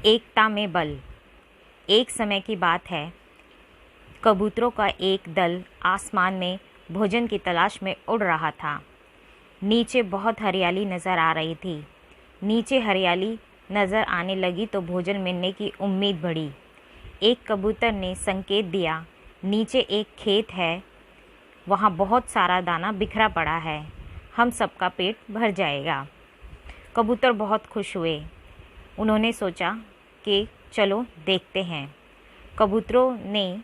एकता में बल। एक समय की बात है, कबूतरों का एक दल आसमान में भोजन की तलाश में उड़ रहा था। नीचे बहुत हरियाली नज़र आ रही थी। नीचे हरियाली नज़र आने लगी तो भोजन मिलने की उम्मीद बढ़ी। एक कबूतर ने संकेत दिया, नीचे एक खेत है, वहाँ बहुत सारा दाना बिखरा पड़ा है, हम सबका पेट भर जाएगा। कबूतर बहुत खुश हुए। उन्होंने सोचा कि चलो देखते हैं। कबूतरों ने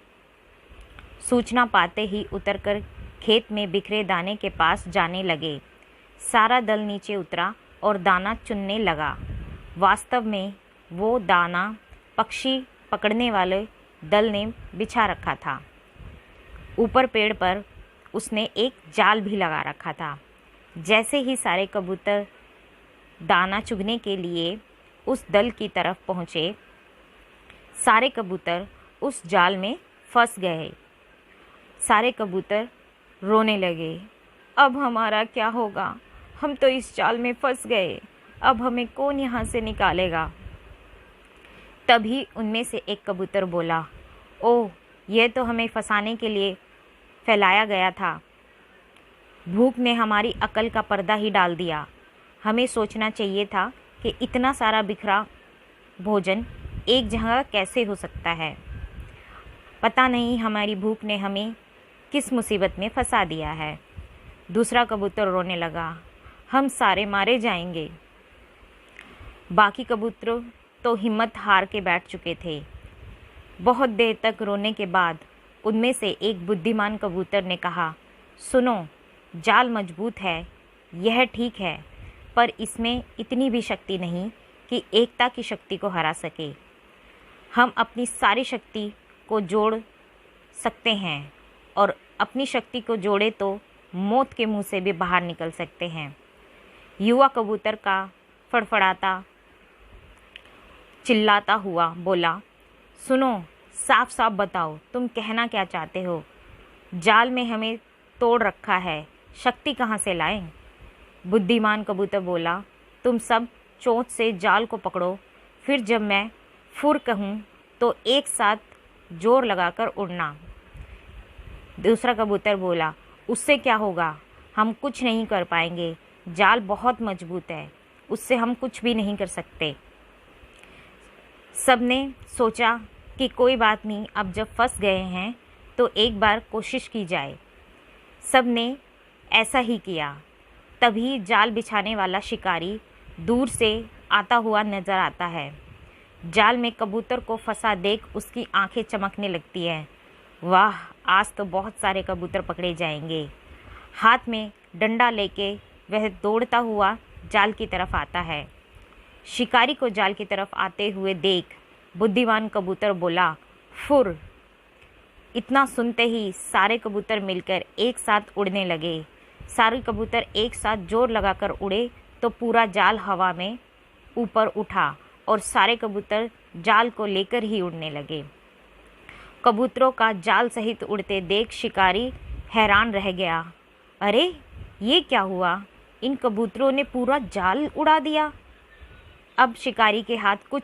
सूचना पाते ही उतरकर खेत में बिखरे दाने के पास जाने लगे। सारा दल नीचे उतरा और दाना चुनने लगा। वास्तव में वो दाना पक्षी पकड़ने वाले दल ने बिछा रखा था। ऊपर पेड़ पर उसने एक जाल भी लगा रखा था। जैसे ही सारे कबूतर दाना चुगने के लिए उस दल की तरफ पहुँचे, सारे कबूतर उस जाल में फंस गए। सारे कबूतर रोने लगे, अब हमारा क्या होगा? हम तो इस जाल में फंस गए, अब हमें कौन यहाँ से निकालेगा? तभी उनमें से एक कबूतर बोला, ओह, यह तो हमें फंसाने के लिए फैलाया गया था। भूख ने हमारी अकल का पर्दा ही डाल दिया। हमें सोचना चाहिए था कि इतना सारा बिखरा भोजन एक जगह कैसे हो सकता है। पता नहीं हमारी भूख ने हमें किस मुसीबत में फंसा दिया है। दूसरा कबूतर रोने लगा, हम सारे मारे जाएंगे। बाकी कबूतर तो हिम्मत हार के बैठ चुके थे। बहुत देर तक रोने के बाद उनमें से एक बुद्धिमान कबूतर ने कहा, सुनो, जाल मजबूत है, यह ठीक है, पर इसमें इतनी भी शक्ति नहीं कि एकता की शक्ति को हरा सके। हम अपनी सारी शक्ति को जोड़ सकते हैं और अपनी शक्ति को जोड़े तो मौत के मुंह से भी बाहर निकल सकते हैं। युवा कबूतर का फड़फड़ाता चिल्लाता हुआ बोला, सुनो, साफ साफ बताओ, तुम कहना क्या चाहते हो? जाल में हमें तोड़ रखा है, शक्ति कहाँ से लाएं? बुद्धिमान कबूतर बोला, तुम सब चोंच से जाल को पकड़ो, फिर जब मैं फुर कहूँ तो एक साथ जोर लगाकर उड़ना। दूसरा कबूतर बोला, उससे क्या होगा? हम कुछ नहीं कर पाएंगे, जाल बहुत मजबूत है, उससे हम कुछ भी नहीं कर सकते। सबने सोचा कि कोई बात नहीं, अब जब फंस गए हैं तो एक बार कोशिश की जाए। सब ने ऐसा ही किया। तभी जाल बिछाने वाला शिकारी दूर से आता हुआ नजर आता है। जाल में कबूतर को फंसा देख उसकी आंखें चमकने लगती हैं। वाह, आज तो बहुत सारे कबूतर पकड़े जाएंगे। हाथ में डंडा लेके वह दौड़ता हुआ जाल की तरफ आता है। शिकारी को जाल की तरफ आते हुए देख बुद्धिमान कबूतर बोला, फुर। इतना सुनते ही सारे कबूतर मिलकर एक साथ उड़ने लगे। सारे कबूतर एक साथ जोर लगाकर उड़े तो पूरा जाल हवा में ऊपर उठा और सारे कबूतर जाल को लेकर ही उड़ने लगे। कबूतरों का जाल सहित उड़ते देख शिकारी हैरान रह गया। अरे, ये क्या हुआ? इन कबूतरों ने पूरा जाल उड़ा दिया। अब शिकारी के हाथ कुछ